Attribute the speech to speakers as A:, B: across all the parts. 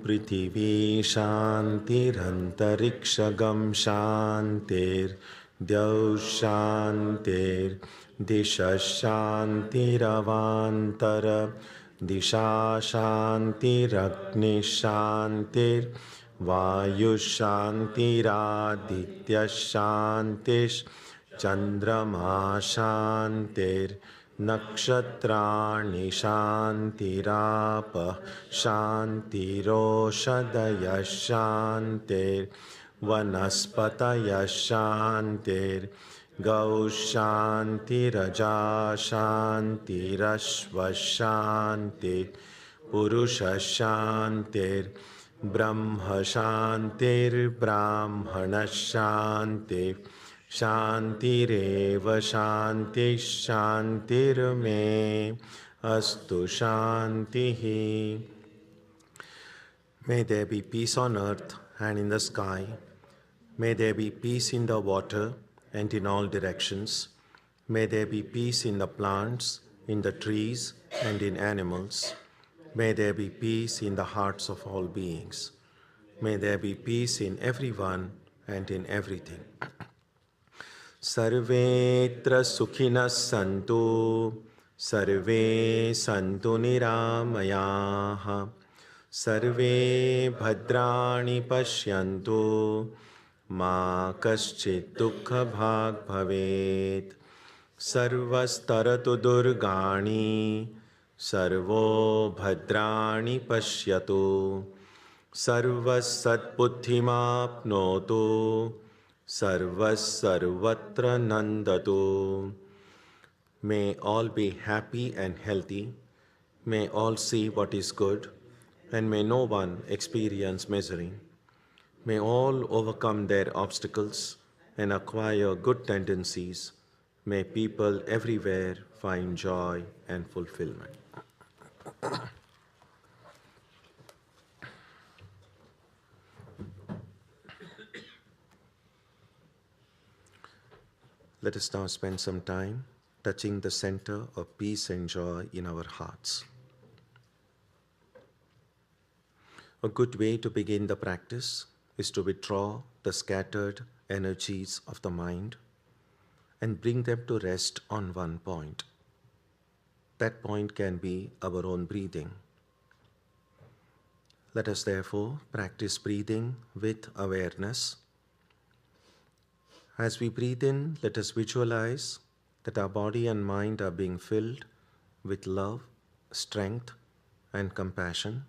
A: पृथिवी शान्तिरन्तरिक्षगं शान्तिर्द्यौः शान्तिर्दिशः शान्तिरवान्तर दिशा शान्तिरग्निः शान्तिर्वायुः शान्तिरादित्यः शान्तिश्चन्द्रमा शान्तिर्नक्षत्राणि शान्तिरापः शान्तिरोषधयः शान्तिर्वनस्पतयः शान्तिर्गौः शान्तिरजा शान्तिरश्वः शान्तिर्पुरुषः शान्तिर्ब्रह्म शान्तिर्ब्राह्मणः शान्तिः शान्तिरेव शान्तिः शान्तिर्मे अस्तु शान्तिः. May there be peace on earth and in the sky. May there be peace in the water and in all directions. May there be peace in the plants, in the trees, and in animals. May there be peace in the hearts of all beings. May there be peace in everyone and in everything. Sarvetra sukhinas santu, sarve santu niramayaha, sarve bhadrani pashyantu, ma kaschit dukkha bhag bhavet, sarvastaratu durgani, sarvo bhadrani pashyatu, sarvasatbuddhimapnotu, sarvasarvatra nandatu. May all be happy and healthy. May all see what is good, and may no one experience misery. May all overcome their obstacles and acquire good tendencies. May people everywhere find joy and fulfillment. Let us now spend some time touching the center of peace and joy in our hearts. A good way to begin the practice is to withdraw the scattered energies of the mind and bring them to rest on one point. That point can be our own breathing. Let us therefore practice breathing with awareness. As we breathe in, let us visualize that our body and mind are being filled with love, strength, and compassion.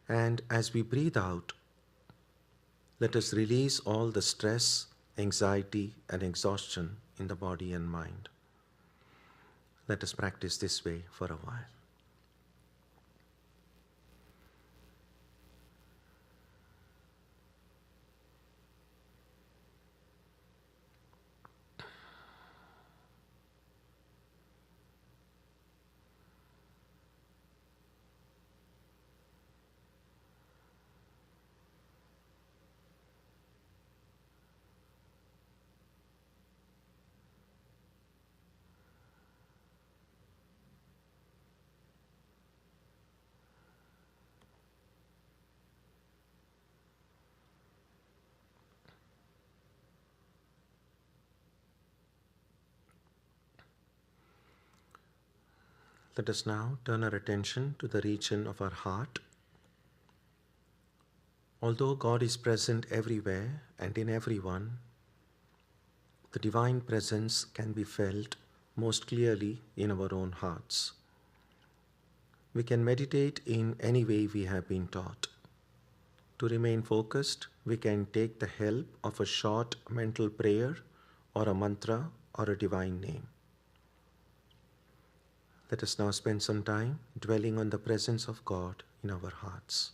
A: And as we breathe out, let us release all the stress, anxiety, and exhaustion in the body and mind. Let us practice this way for a while. Let us now turn our attention to the region of our heart. Although God is present everywhere and in everyone, the divine presence can be felt most clearly in our own hearts. We can meditate in any way we have been taught. To remain focused, we can take the help of a short mental prayer or a mantra or a divine name. Let us now spend some time dwelling on the presence of God in our hearts.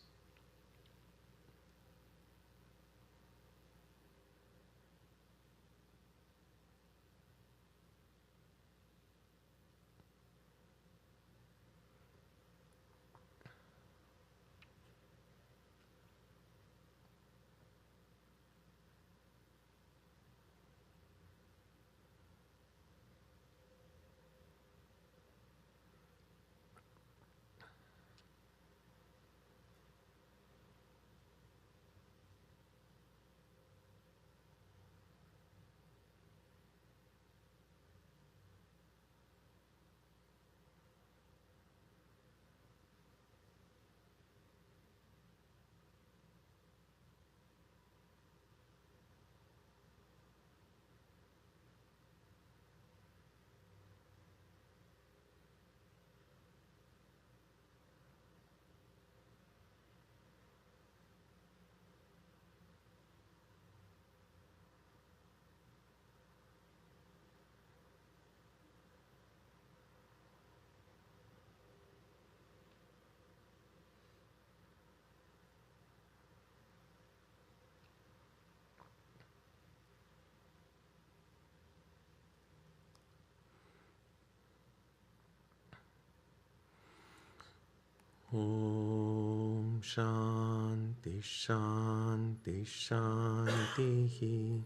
A: Om Shanti Shanti Shanti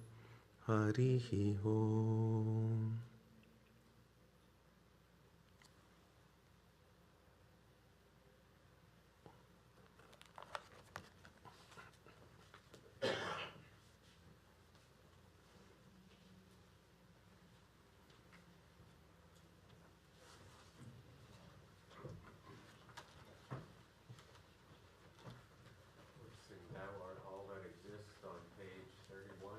A: Harihi Om. Thou art all that exists on page 31.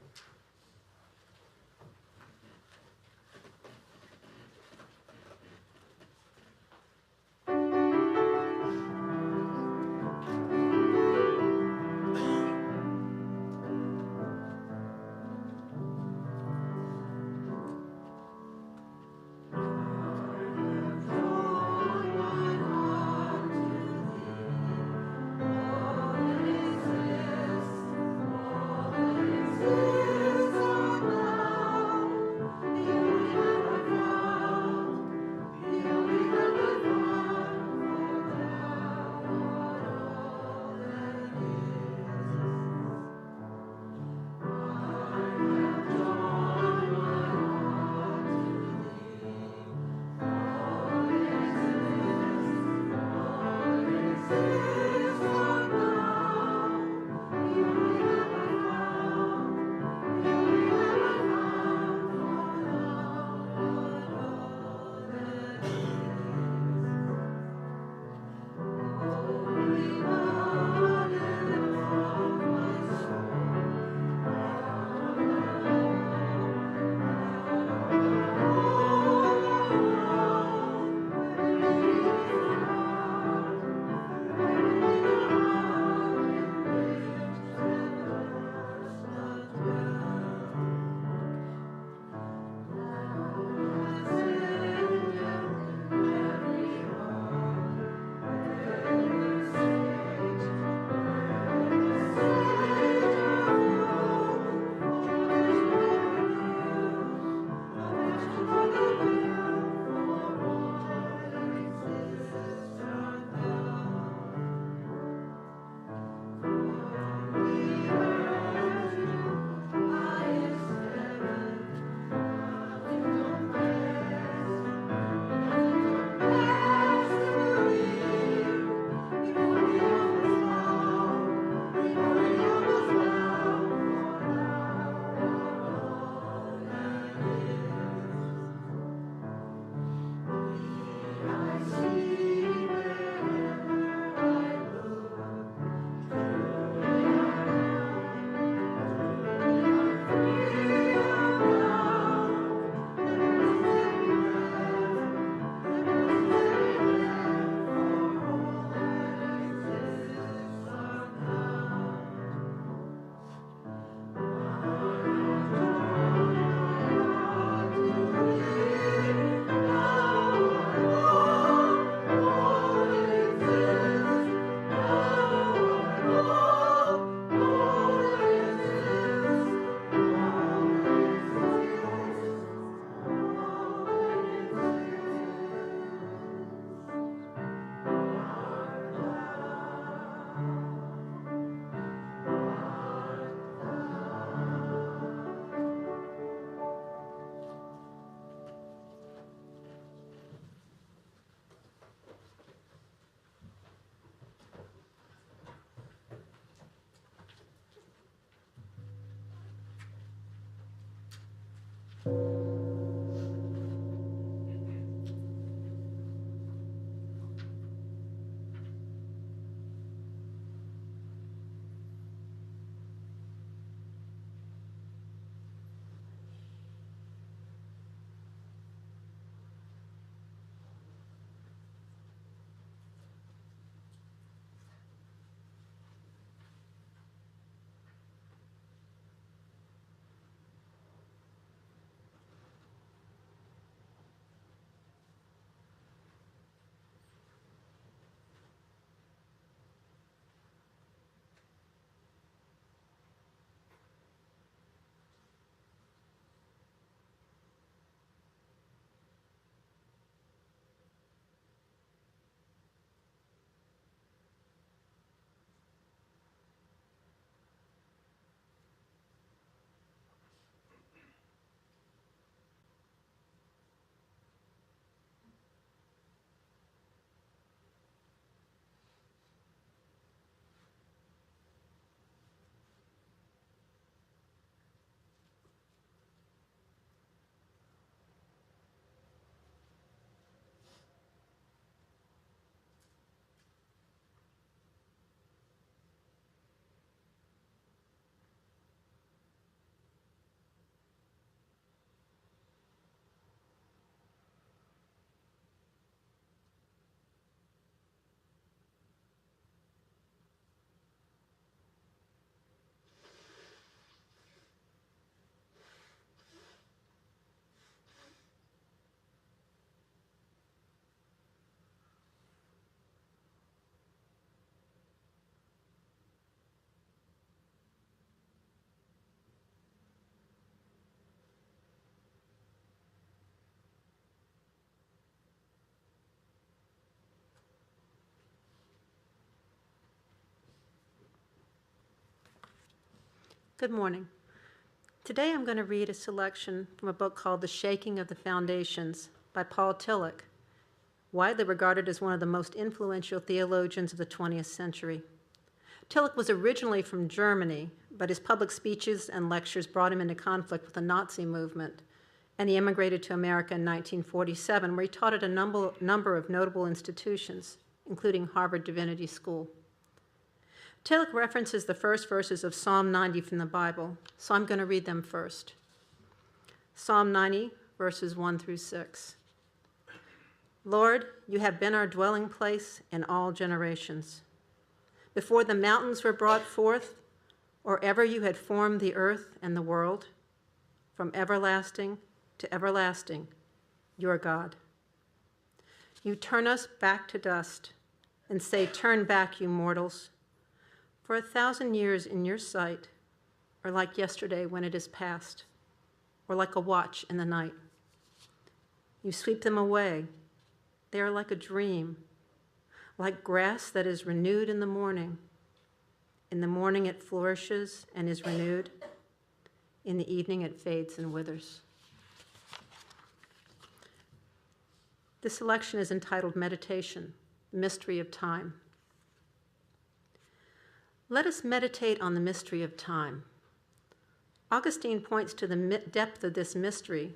B: Good morning. Today I'm going to read a selection from a book called The Shaking of the Foundations by Paul Tillich, widely regarded as one of the most influential theologians of the 20th century. Tillich was originally from Germany, but his public speeches and lectures brought him into conflict with the Nazi movement, and he immigrated to America in 1947, where he taught at a number of notable institutions, including Harvard Divinity School. Tillich references the first verses of Psalm 90 from the Bible, so I'm going to read them first. Psalm 90, verses 1 through 6. Lord, you have been our dwelling place in all generations. Before the mountains were brought forth, or ever you had formed the earth and the world, from everlasting to everlasting, you are God. You turn us back to dust and say, turn back, you mortals. For 1,000 years in your sight are like yesterday when it is past, or like a watch in the night. You sweep them away. They are like a dream, like grass that is renewed in the morning. In the morning it flourishes and is renewed. In the evening it fades and withers. This selection is entitled Meditation, the Mystery of Time. Let us meditate on the mystery of time. Augustine points to the depth of this mystery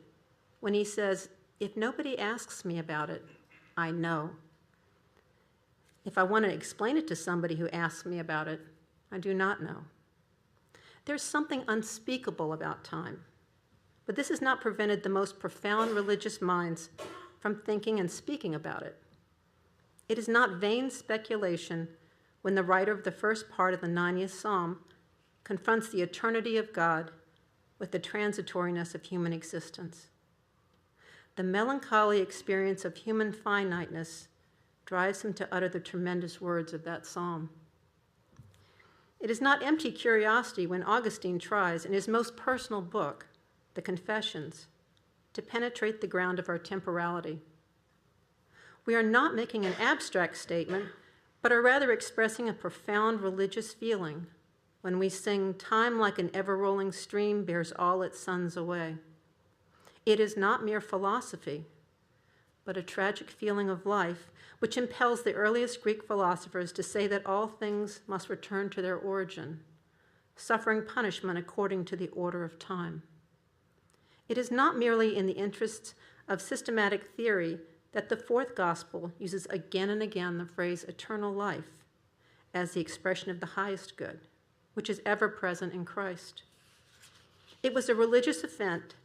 B: when he says, if nobody asks me about it, I know. If I want to explain it to somebody who asks me about it, I do not know. There's something unspeakable about time, but this has not prevented the most profound religious minds from thinking and speaking about it. It is not vain speculation when the writer of the first part of the 90th Psalm confronts the eternity of God with the transitoriness of human existence. The melancholy experience of human finiteness drives him to utter the tremendous words of that psalm. It is not empty curiosity when Augustine tries, in his most personal book, The Confessions, to penetrate the ground of our temporality. We are not making an abstract statement, but are rather expressing a profound religious feeling when we sing, time like an ever-rolling stream bears all its sons away. It is not mere philosophy, but a tragic feeling of life which impels the earliest Greek philosophers to say that all things must return to their origin, suffering punishment according to the order of time. It is not merely in the interests of systematic theory that the fourth gospel uses again and again the phrase eternal life as the expression of the highest good, which is ever present in Christ. It was a religious event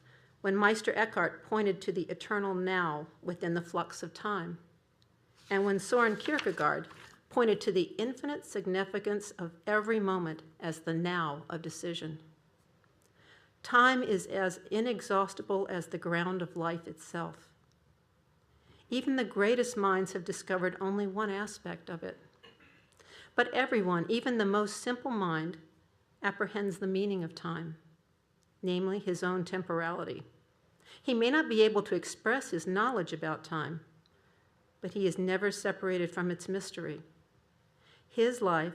B: when Meister Eckhart pointed to the eternal now within the flux of time, and when Soren Kierkegaard pointed to the infinite significance of every moment as the now of decision. Time is as inexhaustible as the ground of life itself. Even the greatest minds have discovered only one aspect of it. But everyone, even the most simple mind, apprehends the meaning of time, namely his own temporality. He may not be able to express his knowledge about time, but he is never separated from its mystery. His life,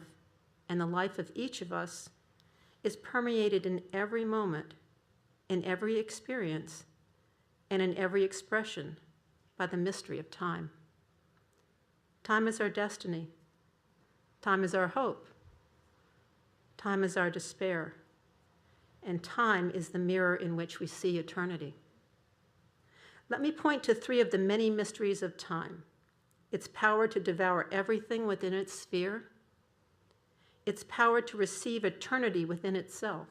B: and the life of each of us, is permeated in every moment, in every experience, and in every expression by the mystery of time. Time is our destiny. Time is our hope. Time is our despair. And time is the mirror in which we see eternity. Let me point to three of the many mysteries of time: its power to devour everything within its sphere, its power to receive eternity within itself,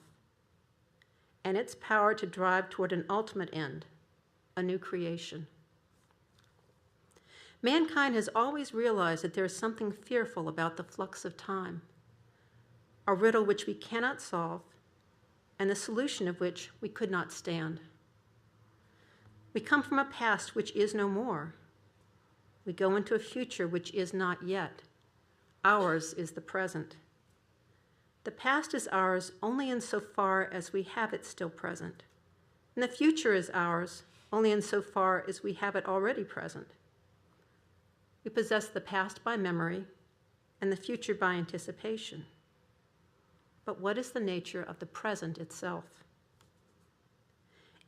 B: and its power to drive toward an ultimate end, a new creation. Mankind has always realized that there is something fearful about the flux of time, a riddle which we cannot solve, and the solution of which we could not stand. We come from a past which is no more. We go into a future which is not yet. Ours is the present. The past is ours only insofar as we have it still present, and the future is ours only insofar as we have it already present. We possess the past by memory and the future by anticipation. but what is the nature of the present itself?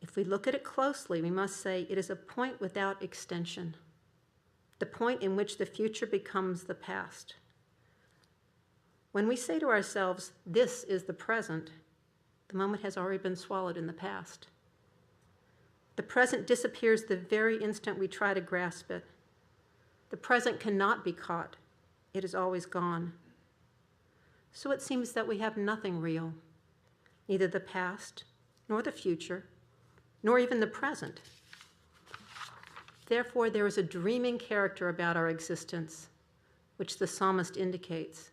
B: If we look at it closely, we must say it is a point without extension, the point in which the future becomes the past. When we say to ourselves, this is the present, the moment has already been swallowed in the past. The present disappears the very instant we try to grasp it. The present cannot be caught. It is always gone. So it seems that we have nothing real, neither the past, nor the future, nor even the present. Therefore, there is a dreaming character about our existence, which the psalmist indicates,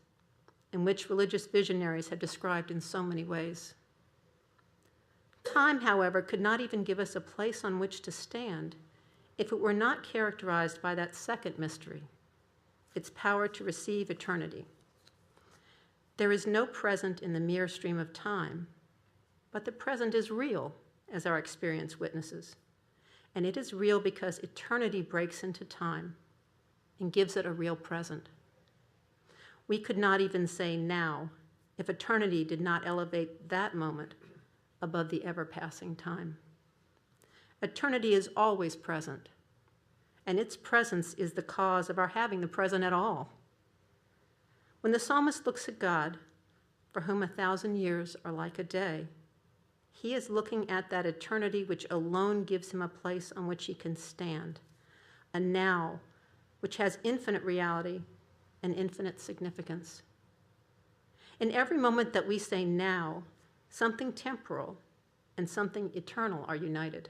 B: and which religious visionaries have described in so many ways. Time, however, could not even give us a place on which to stand if it were not characterized by that second mystery, its power to receive eternity. There is no present in the mere stream of time, but the present is real, as our experience witnesses. And it is real because eternity breaks into time and gives it a real present. We could not even say now if eternity did not elevate that moment above the ever-passing time. Eternity is always present, and its presence is the cause of our having the present at all. When the psalmist looks at God, for whom 1,000 years are like a day, he is looking at that eternity which alone gives him a place on which he can stand, a now which has infinite reality and infinite significance. In every moment that we say now, something temporal and something eternal are united.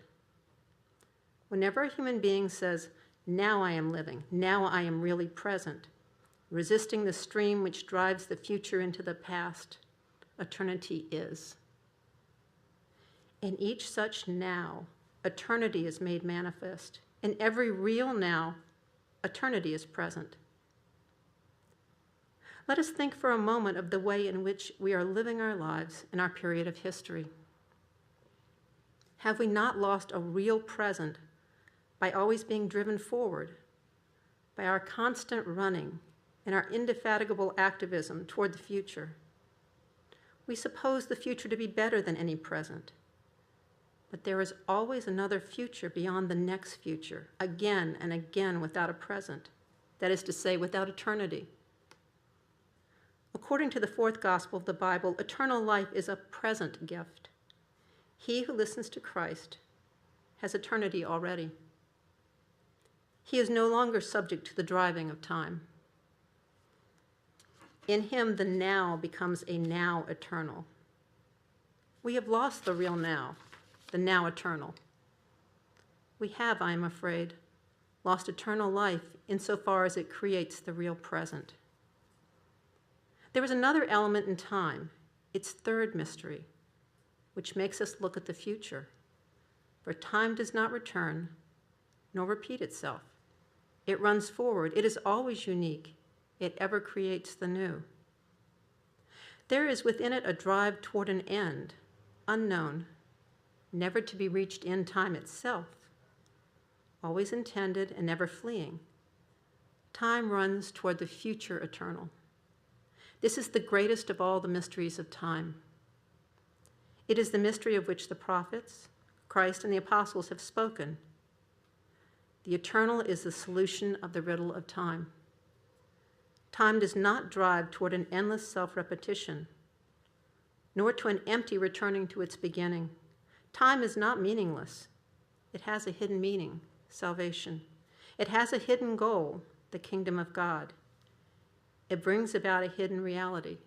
B: Whenever a human being says, now I am living, now I am really present, resisting the stream which drives the future into the past, eternity is. In each such now, eternity is made manifest. In every real now, eternity is present. Let us think for a moment of the way in which we are living our lives in our period of history. Have we not lost a real present by always being driven forward, by our constant running and our indefatigable activism toward the future? We suppose the future to be better than any present. But there is always another future beyond the next future, again and again without a present, that is to say, without eternity. According to the fourth gospel of the Bible, eternal life is a present gift. He who listens to Christ has eternity already. He is no longer subject to the driving of time. In him, the now becomes a now eternal. We have lost the real now, the now eternal. We have, I am afraid, lost eternal life insofar as it creates the real present. There is another element in time, its third mystery, which makes us look at the future. For time does not return, nor repeat itself. It runs forward. It is always unique. It ever creates the new. There is within it a drive toward an end, unknown, never to be reached in time itself, always intended and never fleeing. Time runs toward the future eternal. This is the greatest of all the mysteries of time. It is the mystery of which the prophets, Christ, and the apostles have spoken. The eternal is the solution of the riddle of time. Time does not drive toward an endless self-repetition, nor to an empty returning to its beginning. Time is not meaningless. It has a hidden meaning, salvation. It has a hidden goal, the kingdom of God. It brings about a hidden reality,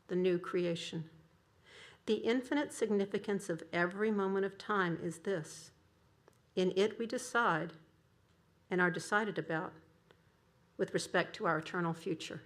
B: the new creation. The infinite significance of every moment of time is this. In it we decide and are decided about with respect to our eternal future.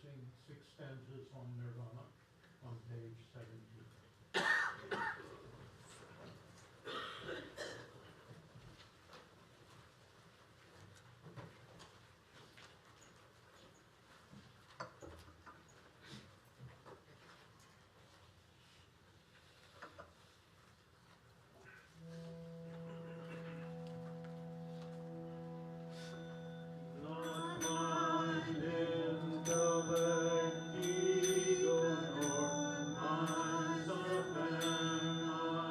C: sing 6 stanzas on Nirvana on page 17. Ego nor minds of them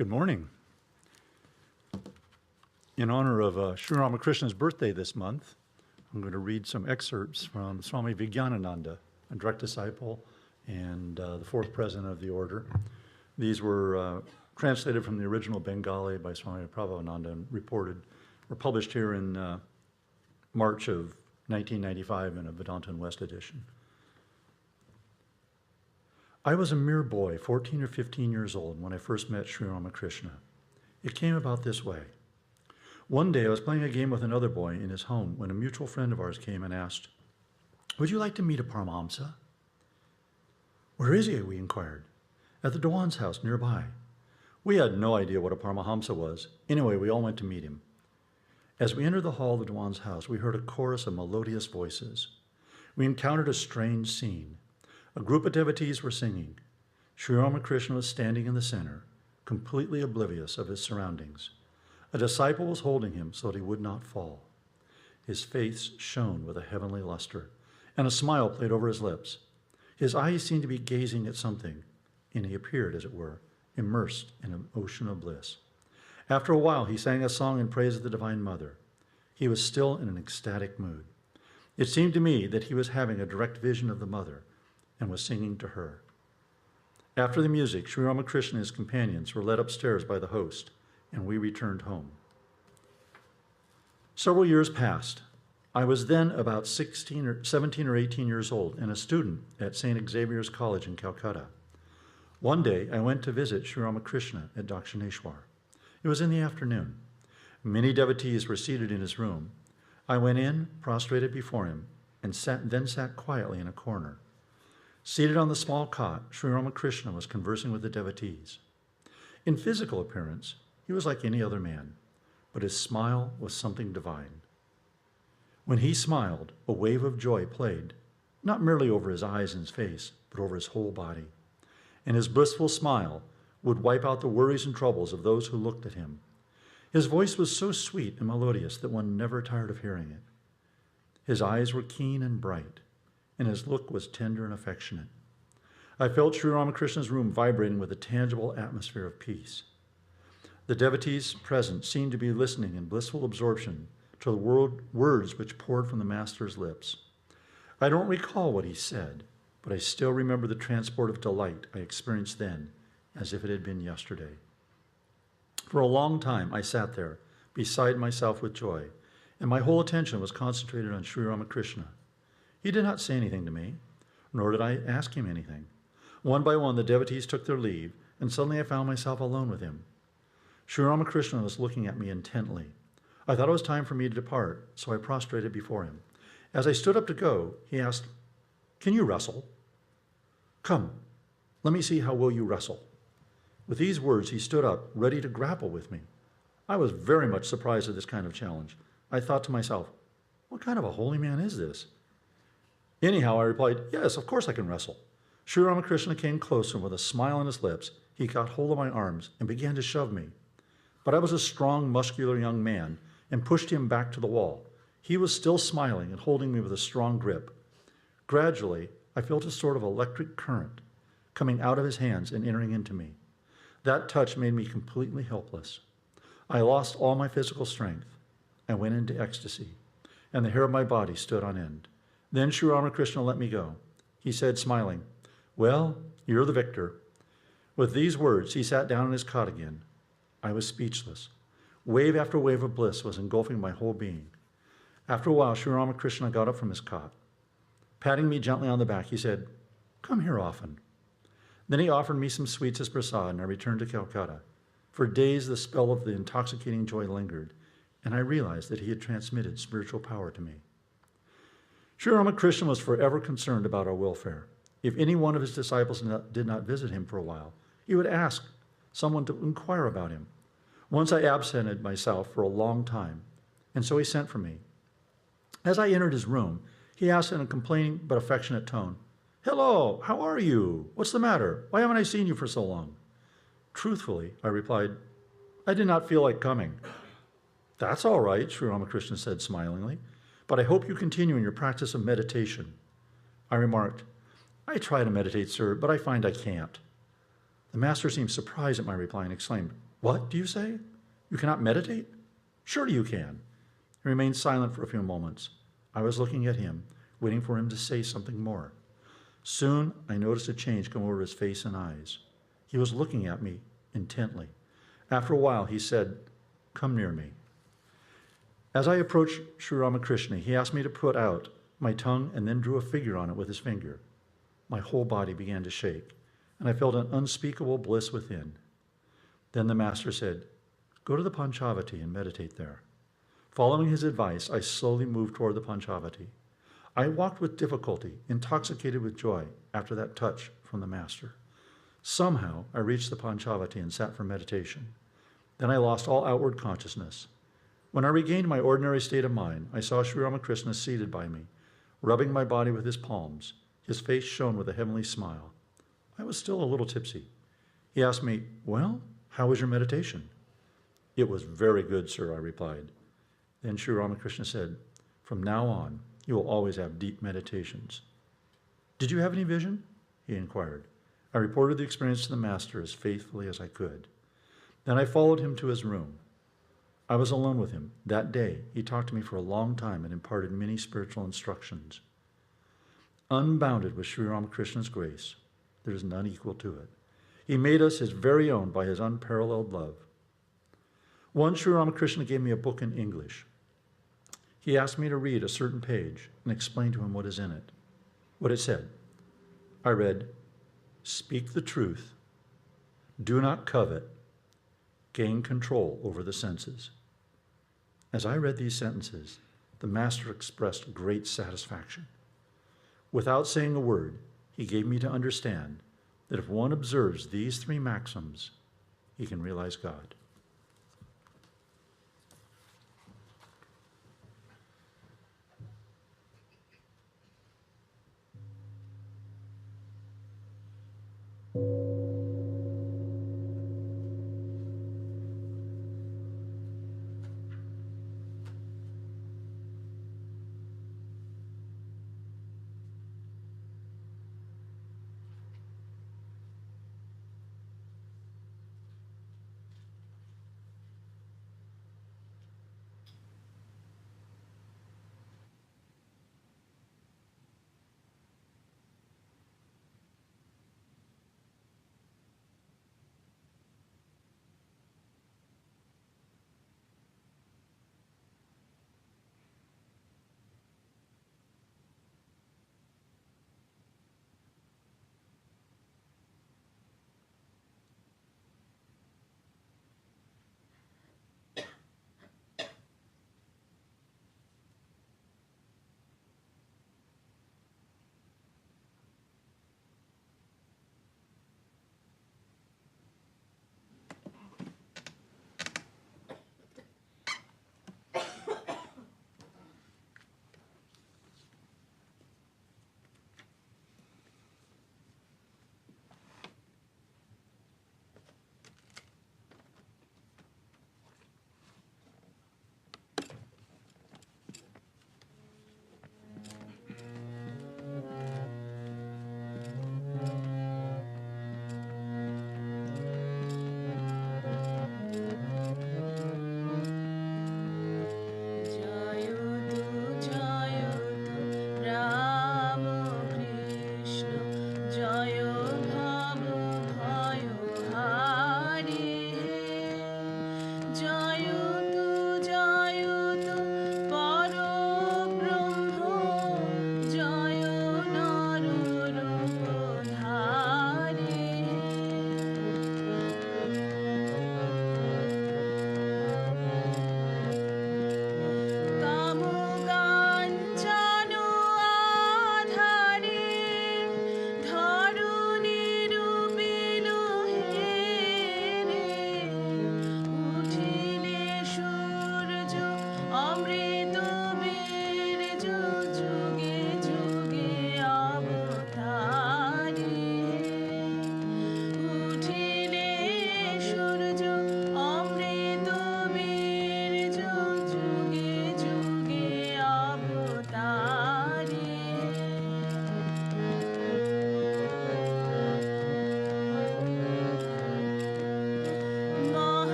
D: Good morning. In honor of Sri Ramakrishna's birthday this month, I'm going to read some excerpts from Swami Tyagananda, a direct disciple and the fourth president of the order. These were translated from the original Bengali by Swami Prabhavananda and were published here in March of 1995 in a Vedanta and West edition. I was a mere boy, 14 or 15 years old, when I first met Sri Ramakrishna. It came about this way. One day I was playing a game with another boy in his home when a mutual friend of ours came and asked, "Would you like to meet a Paramahamsa?" "Where is he?" we inquired. "At the Dewan's house nearby." We had no idea what a Paramahamsa was. Anyway, we all went to meet him. As we entered the hall of the Dewan's house, we heard a chorus of melodious voices. We encountered a strange scene. A group of devotees were singing. Sri Ramakrishna was standing in the center, completely oblivious of his surroundings. A disciple was holding him so that he would not fall. His face shone with a heavenly luster, and a smile played over his lips. His eyes seemed to be gazing at something, and he appeared, as it were, immersed in an ocean of bliss. After a while, he sang a song in praise of the Divine Mother. He was still in an ecstatic mood. It seemed to me that he was having a direct vision of the Mother and was singing to her. After the music, Sri Ramakrishna and his companions were led upstairs by the host, and we returned home. Several years passed. I was then about 17 or 18 years old and a student at St. Xavier's College in Calcutta. One day, I went to visit Sri Ramakrishna at Dakshineshwar. It was in the afternoon. Many devotees were seated in his room. I went in, prostrated before him, and then sat quietly in a corner. Seated on the small cot, Sri Ramakrishna was conversing with the devotees. In physical appearance, he was like any other man, but his smile was something divine. When he smiled, a wave of joy played, not merely over his eyes and his face, but over his whole body. And his blissful smile would wipe out the worries and troubles of those who looked at him. His voice was so sweet and melodious that one never tired of hearing it. His eyes were keen and bright, and his look was tender and affectionate. I felt Sri Ramakrishna's room vibrating with a tangible atmosphere of peace. The devotees present seemed to be listening in blissful absorption to the words which poured from the Master's lips. I don't recall what he said, but I still remember the transport of delight I experienced then, as if it had been yesterday. For a long time I sat there, beside myself with joy, and my whole attention was concentrated on Sri Ramakrishna. He did not say anything to me, nor did I ask him anything. One by one, the devotees took their leave, and suddenly I found myself alone with him. Sri Ramakrishna was looking at me intently. I thought it was time for me to depart, so I prostrated before him. As I stood up to go, he asked, "Can you wrestle? Come, let me see how well you wrestle." With these words, he stood up, ready to grapple with me. I was very much surprised at this kind of challenge. I thought to myself, what kind of a holy man is this? Anyhow, I replied, "Yes, of course I can wrestle." Sri Ramakrishna came closer, and with a smile on his lips, he caught hold of my arms and began to shove me. But I was a strong, muscular young man and pushed him back to the wall. He was still smiling and holding me with a strong grip. Gradually, I felt a sort of electric current coming out of his hands and entering into me. That touch made me completely helpless. I lost all my physical strength. I went into ecstasy, and the hair of my body stood on end. Then Sri Ramakrishna let me go. He said, smiling, "Well, you're the victor." With these words, he sat down in his cot again. I was speechless. Wave after wave of bliss was engulfing my whole being. After a while, Sri Ramakrishna got up from his cot. Patting me gently on the back, he said, "Come here often." Then he offered me some sweets as prasad, and I returned to Calcutta. For days, the spell of the intoxicating joy lingered, and I realized that he had transmitted spiritual power to me. Sri Ramakrishna was forever concerned about our welfare. If any one of his disciples did not visit him for a while, he would ask someone to inquire about him. Once I absented myself for a long time, and so he sent for me. As I entered his room, he asked in a complaining but affectionate tone, "Hello, how are you? What's the matter? Why haven't I seen you for so long?" Truthfully, I replied, "I did not feel like coming." "That's all right," Sri Ramakrishna said smilingly, "but I hope you continue in your practice of meditation." I remarked, "I try to meditate, sir, but I find I can't." The master seemed surprised at my reply and exclaimed, What do you say? You cannot meditate? Surely you can. He remained silent for a few moments. I was looking at him, waiting for him to say something more. Soon I noticed a change come over his face and eyes. He was looking at me intently. After a while, he said, "Come near me." As I approached Sri Ramakrishna, he asked me to put out my tongue and then drew a figure on it with his finger. My whole body began to shake, and I felt an unspeakable bliss within. Then the master said, "Go to the Panchavati and meditate there." Following his advice, I slowly moved toward the Panchavati. I walked with difficulty, intoxicated with joy after that touch from the master. Somehow, I reached the Panchavati and sat for meditation. Then I lost all outward consciousness. When I regained my ordinary state of mind, I saw Sri Ramakrishna seated by me, rubbing my body with his palms. His face shone with a heavenly smile. I was still a little tipsy. He asked me, "Well, how was your meditation?" "It was very good, sir," I replied. Then Sri Ramakrishna said, "From now on, you will always have deep meditations." "Did you have any vision?" he inquired. I reported the experience to the master as faithfully as I could. Then I followed him to his room. I was alone with him. That day, he talked to me for a long time and imparted many spiritual instructions. Unbounded with Sri Ramakrishna's grace, there is none equal to it. He made us his very own by his unparalleled love. Once Sri Ramakrishna gave me a book in English. He asked me to read a certain page and explain to him what is in it, what it said. I read, "Speak the truth, do not covet, gain control over the senses." As I read these sentences, the master expressed great satisfaction. Without saying a word, he gave me to understand that if one observes these three maxims, he can realize God.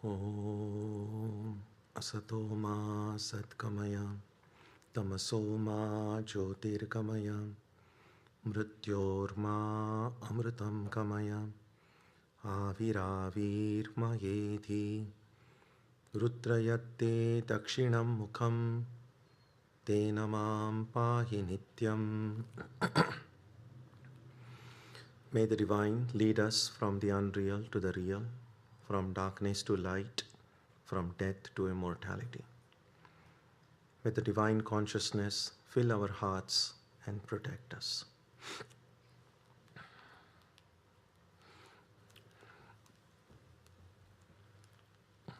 A: Om Asatoma Satkamaya Tamasoma Jyotirkamaya Mrityorma Amritam Kamaya Aviravirmayeti Rudrayatte Dakshinam Mukham Tenamam Pahi Nityam. May the Divine lead us from the unreal to the real, from darkness to light, from death to immortality. May the Divine Consciousness fill our hearts and protect us.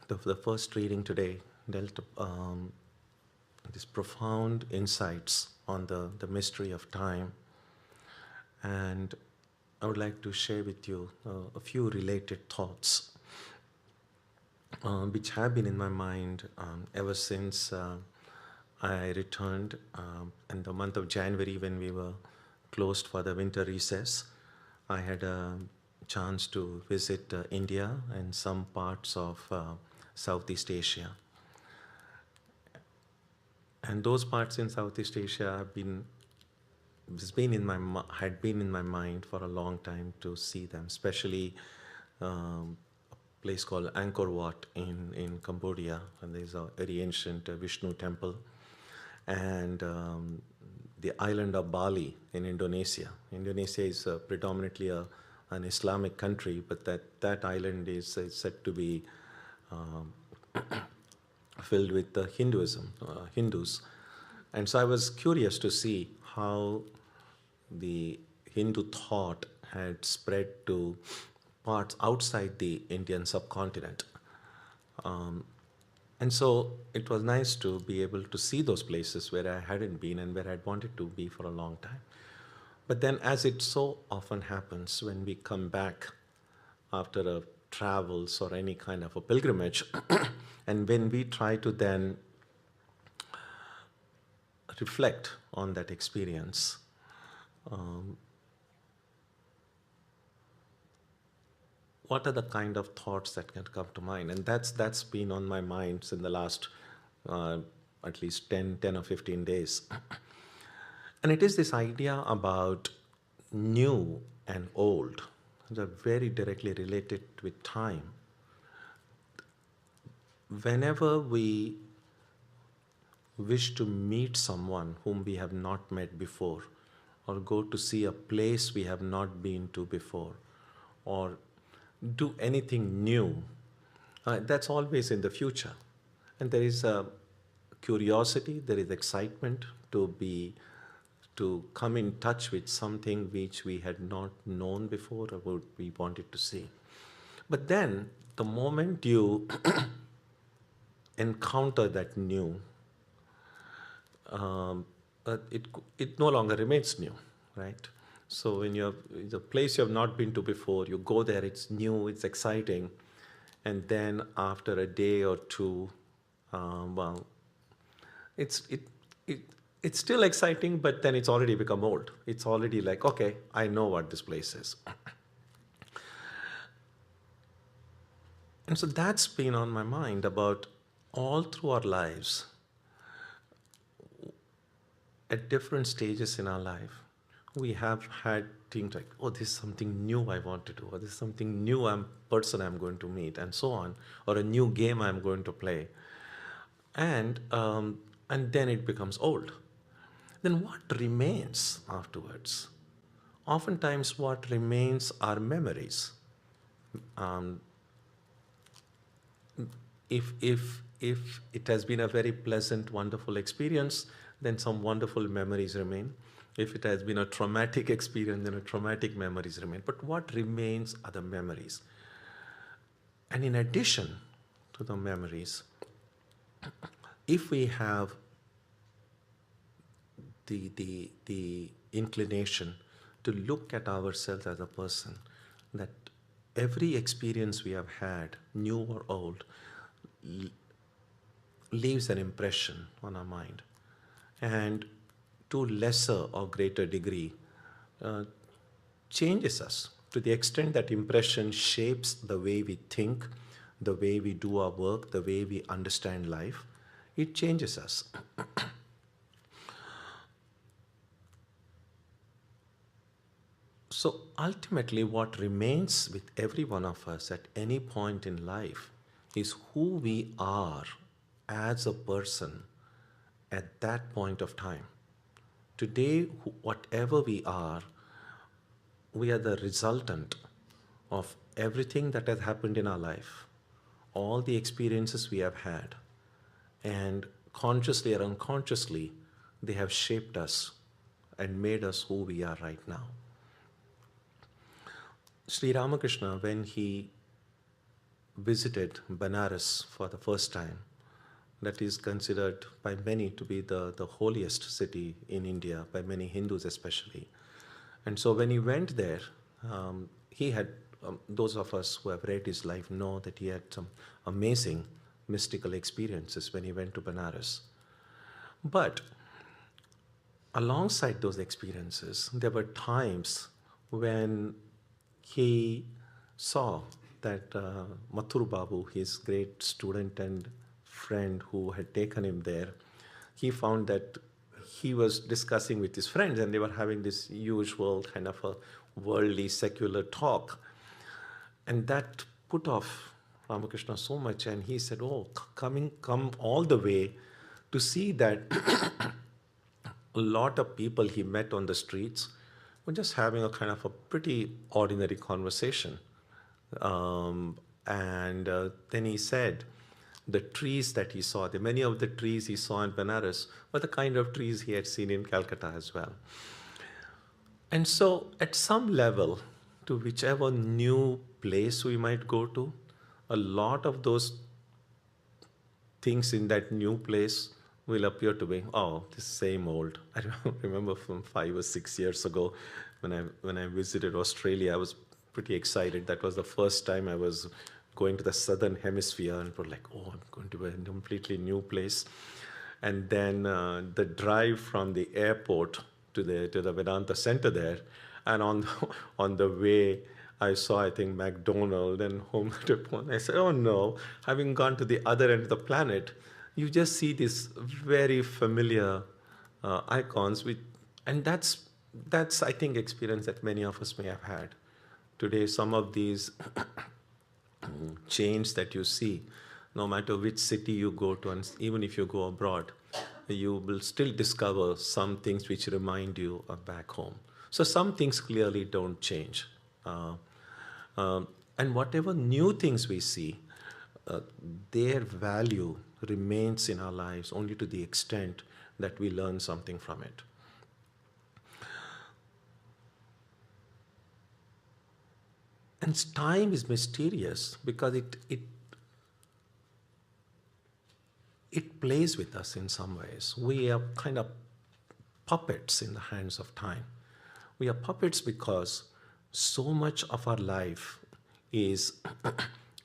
A: The first reading today dealt these profound insights on the mystery of time, and I would like to share with you a few related thoughts which have been in my mind ever since I returned in the month of January when we were closed for the winter recess. I had a chance to visit India and some parts of Southeast Asia. And those parts in Southeast Asia had been in my mind for a long time to see them, especially a place called Angkor Wat in Cambodia, and there's a very ancient Vishnu temple, and the island of Bali in Indonesia. Indonesia is predominantly an Islamic country, but that island is said to be filled with Hindus. And so I was curious to see how the Hindu thought had spread to parts outside the Indian subcontinent. And so it was nice to be able to see those places where I hadn't been and where I'd wanted to be for a long time. But then, as it so often happens when we come back after a travels or any kind of a pilgrimage, and when we try to then reflect on that experience, what are the kind of thoughts that can come to mind? And that's been on my mind since the last at least 10 or 15 days. And it is this idea about new and old. They're very directly related with time. Whenever we wish to meet someone whom we have not met before, or go to see a place we have not been to before, or do anything new, that's always in the future. And there is a curiosity, there is excitement to come in touch with something which we had not known before or what we wanted to see. But then, the moment you encounter that new, it no longer remains new, right? So when it's a place you have not been to before, you go there, it's new, it's exciting, and then after a day or two, it's still exciting, but then it's already become old. It's already like, okay, I know what this place is. And so that's been on my mind about all through our lives, at different stages in our life, we have had things like, oh, this is something new I want to do, or this is something new person I'm going to meet, and so on, or a new game I'm going to play. And then it becomes old. Then what remains afterwards? Oftentimes what remains are memories. If it has been a very pleasant, wonderful experience, then some wonderful memories remain. If it has been a traumatic experience, then traumatic memories remain. But what remains are the memories. And in addition to the memories, if we have the inclination to look at ourselves as a person, that every experience we have had, new or old, leaves an impression on our mind, and to lesser or greater degree changes us to the extent that impression shapes the way we think, the way we do our work, the way we understand life, it changes us. So ultimately, what remains with every one of us at any point in life is who we are as a person at that point of time. Today, whatever we are the resultant of everything that has happened in our life, all the experiences we have had, and consciously or unconsciously, they have shaped us and made us who we are right now. Sri Ramakrishna, when he visited Benares for the first time, that is considered by many to be the holiest city in India, by many Hindus especially. And so when he went there, he had, those of us who have read his life know that he had some amazing mystical experiences when he went to Benares. But alongside those experiences, there were times when he saw that Mathur Babu, his great student and friend who had taken him there, he found that he was discussing with his friends and they were having this usual kind of a worldly secular talk. And that put off Ramakrishna so much, and he said, oh, come all the way to see that a lot of people he met on the streets were just having a kind of a pretty ordinary conversation. Then he said, the trees that he saw, many of the trees he saw in Benares were the kind of trees he had seen in Calcutta as well. And so at some level, to whichever new place we might go to, a lot of those things in that new place will appear to be, oh, the same old. I remember from 5 or 6 years ago when I visited Australia, I was pretty excited. That was the first time I was going to the southern hemisphere, and we're like, oh, I'm going to a completely new place. And then the drive from the airport to the Vedanta center there, and on the way, I saw, I think, McDonald's and Home Depot. I said, oh no, having gone to the other end of the planet, you just see these very familiar icons. And that's, I think, experience that many of us may have had. Today, some of these chains that you see, no matter which city you go to, and even if you go abroad, you will still discover some things which remind you of back home. So some things clearly don't change. And whatever new things we see, their value remains in our lives only to the extent that we learn something from it. And time is mysterious because it plays with us in some ways. We are kind of puppets in the hands of time. We are puppets because so much of our life is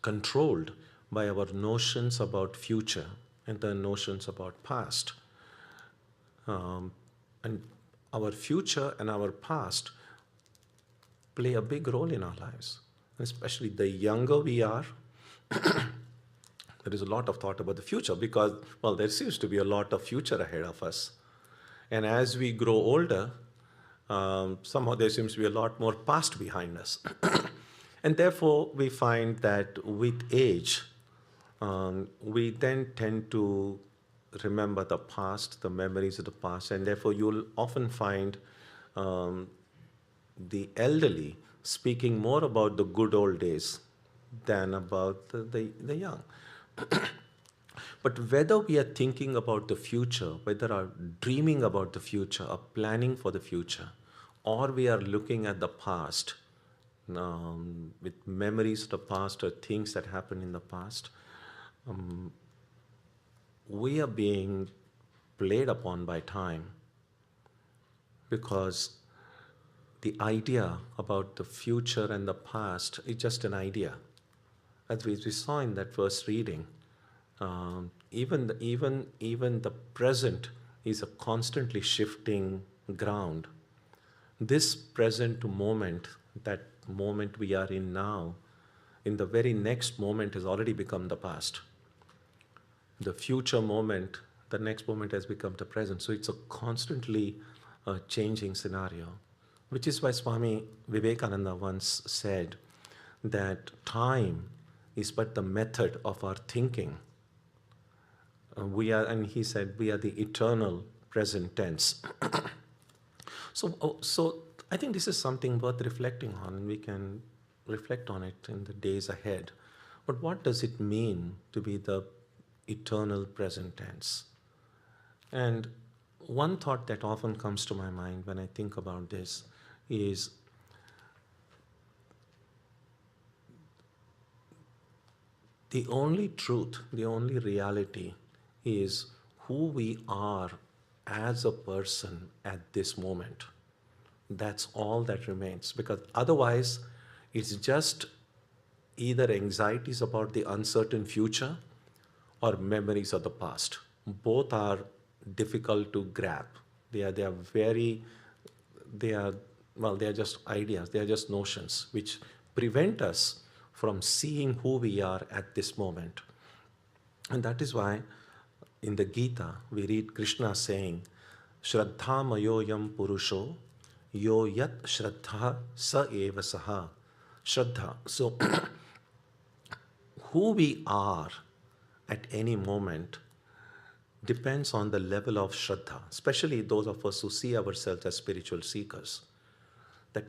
A: controlled by our notions about future and the notions about past. And our future and our past play a big role in our lives. Especially the younger we are, there is a lot of thought about the future because, well, there seems to be a lot of future ahead of us. And as we grow older, somehow there seems to be a lot more past behind us. And therefore, we find that with age, we then tend to remember the past, the memories of the past, and therefore you'll often find the elderly speaking more about the good old days than about the young. But whether we are thinking about the future, whether we are dreaming about the future or planning for the future, or we are looking at the past with memories of the past or things that happened in the past, we are being played upon by time because the idea about the future and the past is just an idea. As we saw in that first reading, even the present is a constantly shifting ground. This present moment, that moment we are in now, in the very next moment has already become the past. The future moment, the next moment has become the present. So it's a constantly changing scenario, which is why Swami Vivekananda once said that time is but the method of our thinking. And he said, we are the eternal present tense. So I think this is something worth reflecting on, and we can reflect on it in the days ahead. But what does it mean to be the eternal present tense? And one thought that often comes to my mind when I think about this is the only truth, the only reality is who we are as a person at this moment. That's all that remains, because otherwise it's just either anxieties about the uncertain future or memories of the past. Both are difficult to grab. They are just ideas, they are just notions which prevent us from seeing who we are at this moment. And that is why in the Gita we read Krishna saying, Shraddha mayoyam purusho yo yat shraddha sa eva saha. Shraddha. So who we are at any moment depends on the level of shraddha, especially those of us who see ourselves as spiritual seekers. That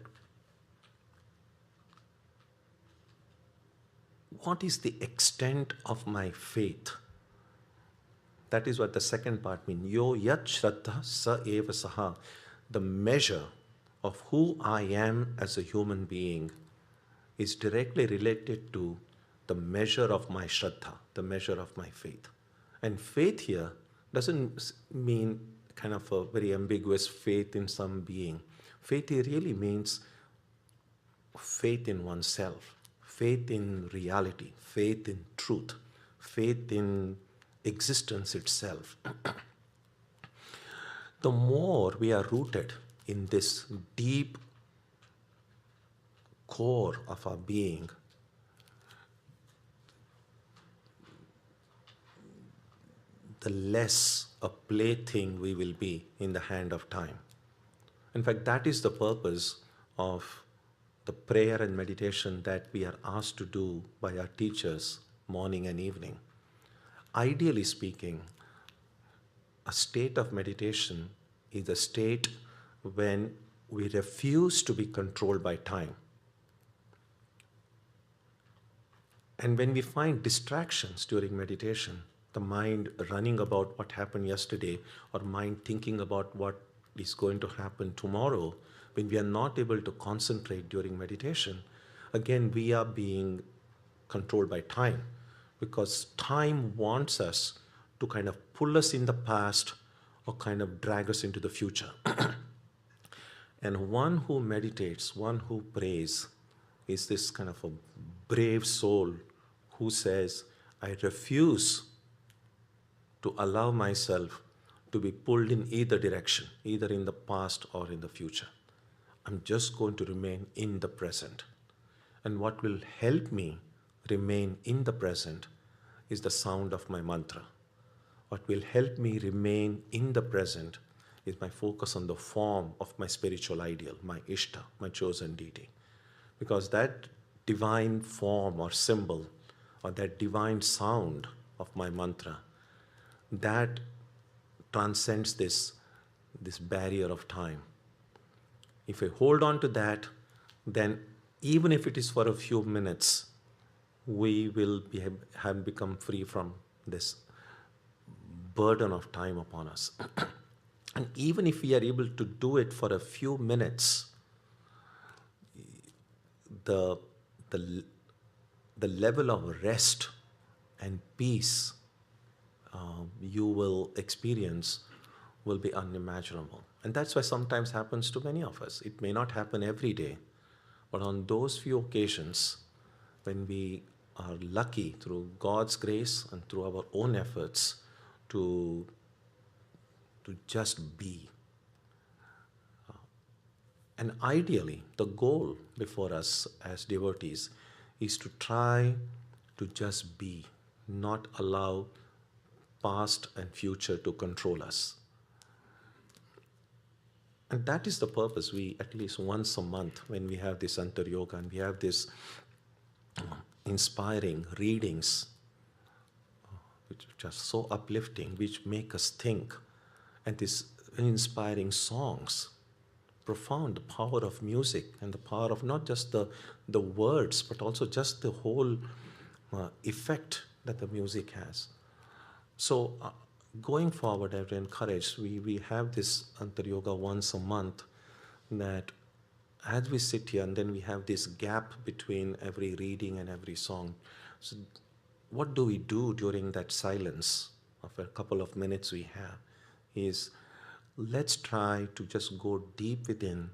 A: what is the extent of my faith? That is what the second part means. Yo yat shraddha sa eva saha. The measure of who I am as a human being is directly related to the measure of my shraddha, the measure of my faith. And faith here doesn't mean kind of a very ambiguous faith in some being. Faith here really means faith in oneself, faith in reality, faith in truth, faith in existence itself. The more we are rooted in this deep core of our being, the less a plaything we will be in the hand of time. In fact, that is the purpose of the prayer and meditation that we are asked to do by our teachers morning and evening. Ideally speaking, a state of meditation is a state when we refuse to be controlled by time. And when we find distractions during meditation, the mind running about what happened yesterday, or mind thinking about what is going to happen tomorrow, when we are not able to concentrate during meditation, again we are being controlled by time, because time wants us to kind of pull us in the past or kind of drag us into the future. And one who meditates, one who prays, is this kind of a brave soul who says, I refuse to allow myself to be pulled in either direction, either in the past or in the future. I'm just going to remain in the present. And what will help me remain in the present is the sound of my mantra. What will help me remain in the present is my focus on the form of my spiritual ideal, my Ishta, my chosen deity. Because that divine form or symbol, or that divine sound of my mantra, that transcends this barrier of time. If I hold on to that, then even if it is for a few minutes, we will have become free from this burden of time upon us. And even if we are able to do it for a few minutes, the level of rest and peace you will experience will be unimaginable. And that's what sometimes happens to many of us. It may not happen every day, but on those few occasions when we are lucky through God's grace and through our own efforts to just be. And ideally, the goal before us as devotees is to try to just be, not allow past and future to control us. And that is the purpose. We, at least once a month, when we have this Antar Yoga and we have this inspiring readings, which are so uplifting, which make us think, and these inspiring songs, profound, the power of music and the power of not just the words, but also just the whole effect that the music has. So going forward, I would encourage, we have this Antar Yoga once a month, that as we sit here and then we have this gap between every reading and every song. So what do we do during that silence of a couple of minutes we have is, let's try to just go deep within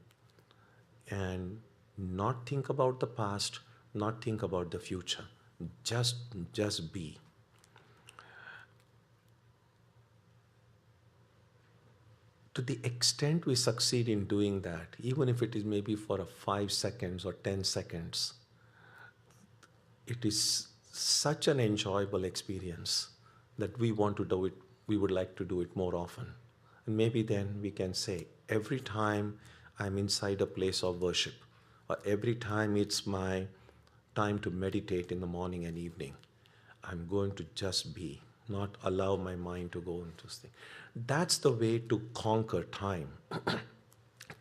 A: and not think about the past, not think about the future. Just be. To the extent we succeed in doing that, even if it is maybe for a 5 seconds or 10 seconds, it is such an enjoyable experience that we want to do it, we would like to do it more often. And maybe then we can say, every time I'm inside a place of worship, or every time it's my time to meditate in the morning and evening, I'm going to just be, not allow my mind to go into this thing. That's the way to conquer time.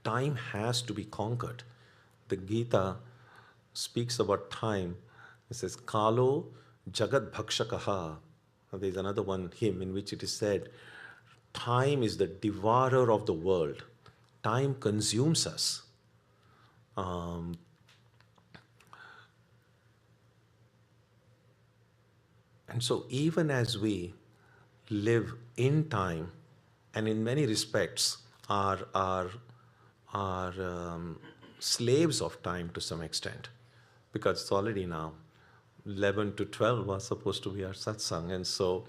A: Time has to be conquered. The Gita speaks about time. It says, Kalo Jagat Bhakshakaha. There's another one hymn in which it is said, time is the devourer of the world. Time consumes us. And so even as we live in time, and in many respects are slaves of time to some extent, because it's already now 11 to 12 was supposed to be our satsang. And so,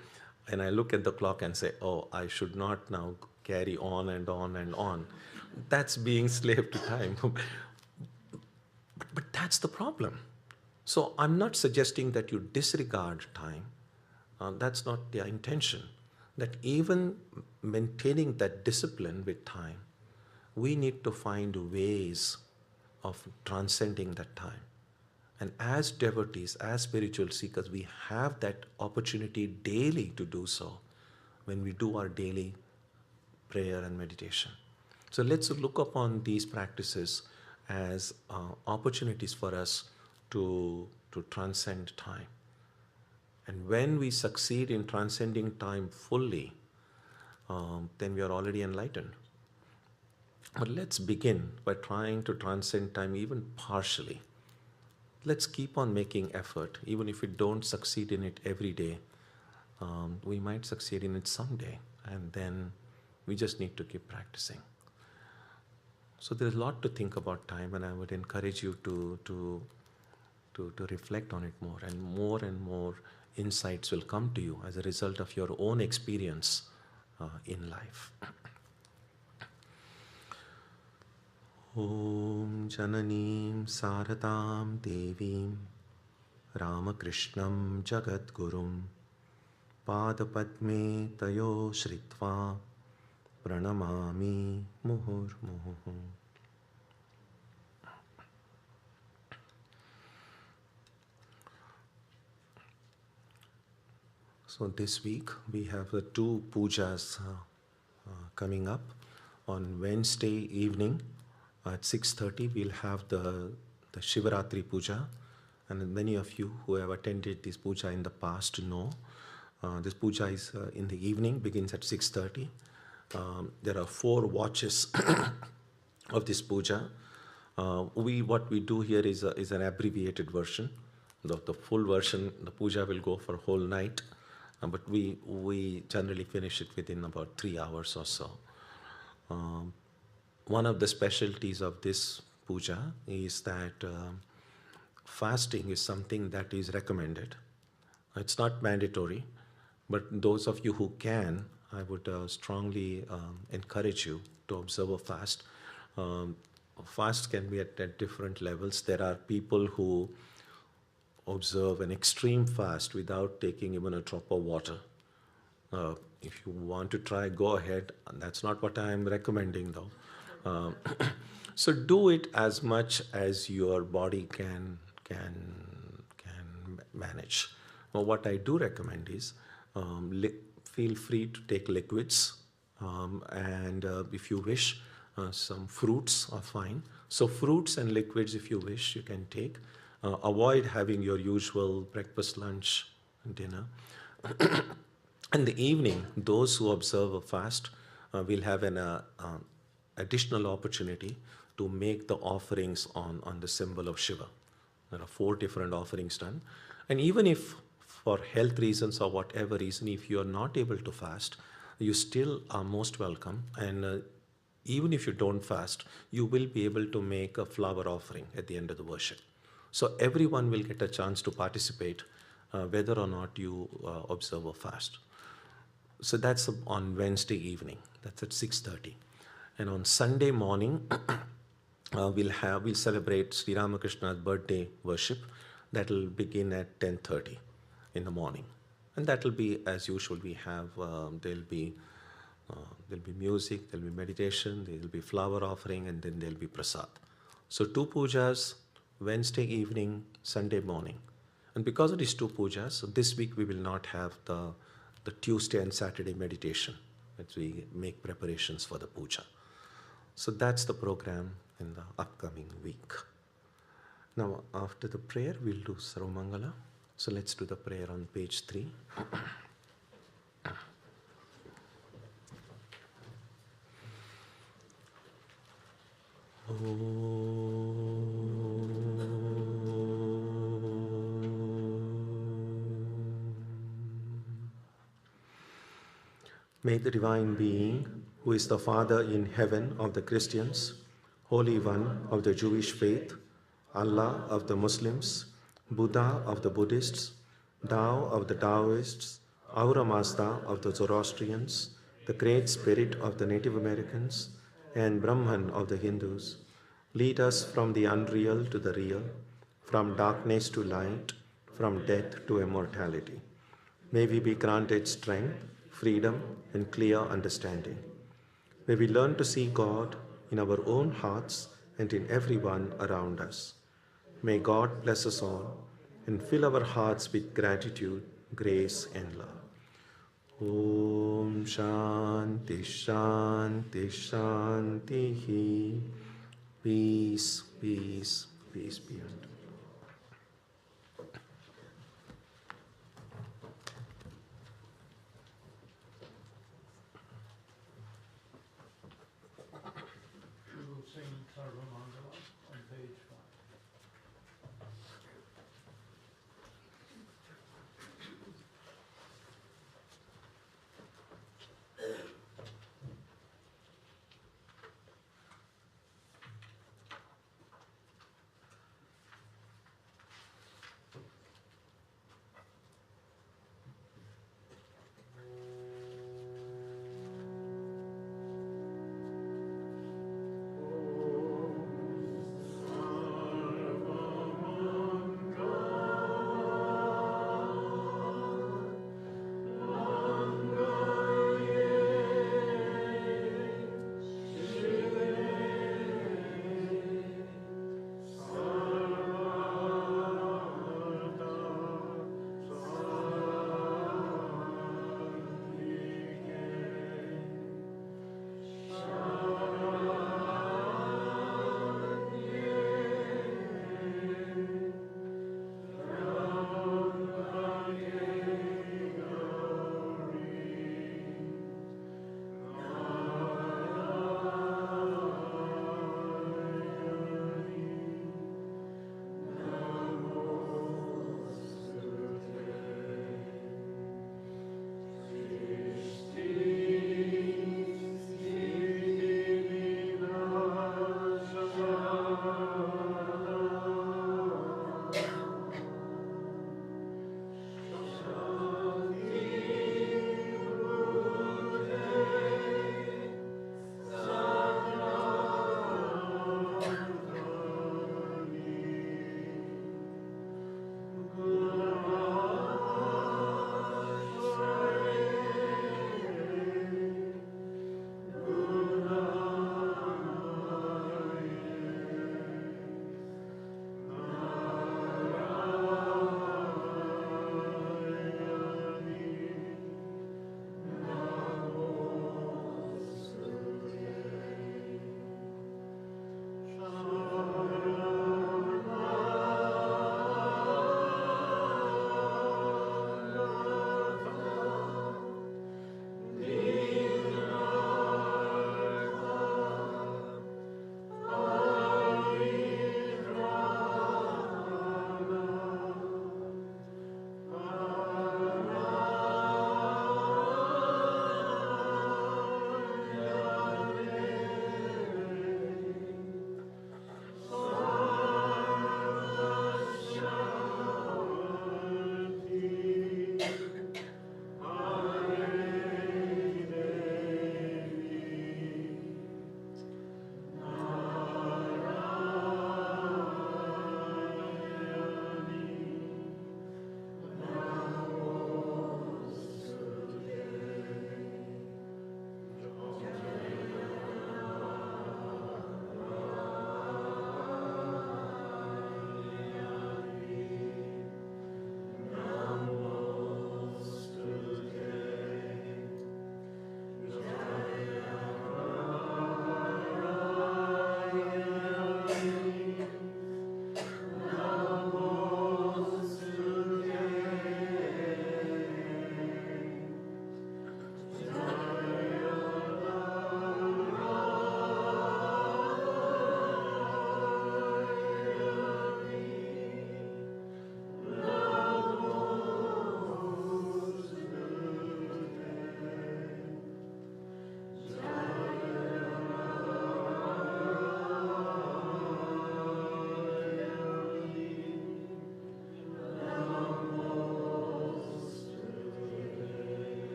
A: and I look at the clock and say, oh, I should not now carry on and on and on. That's being slave to time. But that's the problem. So I'm not suggesting that you disregard time. That's not the intention. That even maintaining that discipline with time, we need to find ways of transcending that time. And as devotees, as spiritual seekers, we have that opportunity daily to do so when we do our daily prayer and meditation. So let's look upon these practices as opportunities for us to transcend time. And when we succeed in transcending time fully, then we are already enlightened. But let's begin by trying to transcend time even partially. Let's keep on making effort. Even if we don't succeed in it every day, we might succeed in it someday. And then we just need to keep practicing. So there's a lot to think about time, and I would encourage you to reflect on it more and more insights will come to you as a result of your own experience in life. Om Jananim Saratam Devim Ramakrishnam Jagadgurum Padapadme Tayo Shritva Pranamami Muhur Muhu. So this week we have the 2 pujas coming up. On Wednesday evening at 6:30 we'll have the Shivaratri Puja, and many of you who have attended this puja in the past know this puja is in the evening, begins at 6:30. There are 4 watches of this puja. What we do here is an abbreviated version. The full version, the puja will go for a whole night, but we generally finish it within about 3 hours or so. One of the specialties of this puja is that fasting is something that is recommended. It's not mandatory, but those of you who can, I would strongly encourage you to observe a fast. Fast can be at different levels. There are people who observe an extreme fast without taking even a drop of water. If you want to try, go ahead. That's not what I am recommending, though. So do it as much as your body can manage. Now, what I do recommend is feel free to take liquids, and if you wish, some fruits are fine. So fruits and liquids, if you wish, you can take. Avoid having your usual breakfast, lunch, and dinner. In the evening, those who observe a fast will have an additional opportunity to make the offerings on the symbol of Shiva. There are 4 different offerings done. And even if for health reasons or whatever reason, if you are not able to fast, you still are most welcome. And even if you don't fast, you will be able to make a flower offering at the end of the worship. So everyone will get a chance to participate, whether or not you observe a fast. So that's on Wednesday evening. That's at 6:30. And on Sunday morning, we'll celebrate Sri Ramakrishna's birthday worship. That will begin at 10:30 in the morning, and that will be as usual. We have there'll be music, there'll be meditation, there'll be flower offering, and then there'll be prasad. So 2 pujas, Wednesday evening, Sunday morning. And because it is 2 pujas, so this week we will not have the Tuesday and Saturday meditation as we make preparations for the puja. So that's the program in the upcoming week. Now, after the prayer, we'll do Sarvamangala. So let's do the prayer on page 3. May the Divine Being, who is the Father in heaven of the Christians, Holy One of the Jewish faith, Allah of the Muslims, Buddha of the Buddhists, Tao of the Taoists, Ahura Mazda of the Zoroastrians, the Great Spirit of the Native Americans, and Brahman of the Hindus, lead us from the unreal to the real, from darkness to light, from death to immortality. May we be granted strength, freedom, and clear understanding. May we learn to see God in our own hearts and in everyone around us. May God bless us all and fill our hearts with gratitude, grace, and love. Om Shanti Shanti Shanti. Peace, peace, peace be unto you.
C: We will sing Sarvamangala.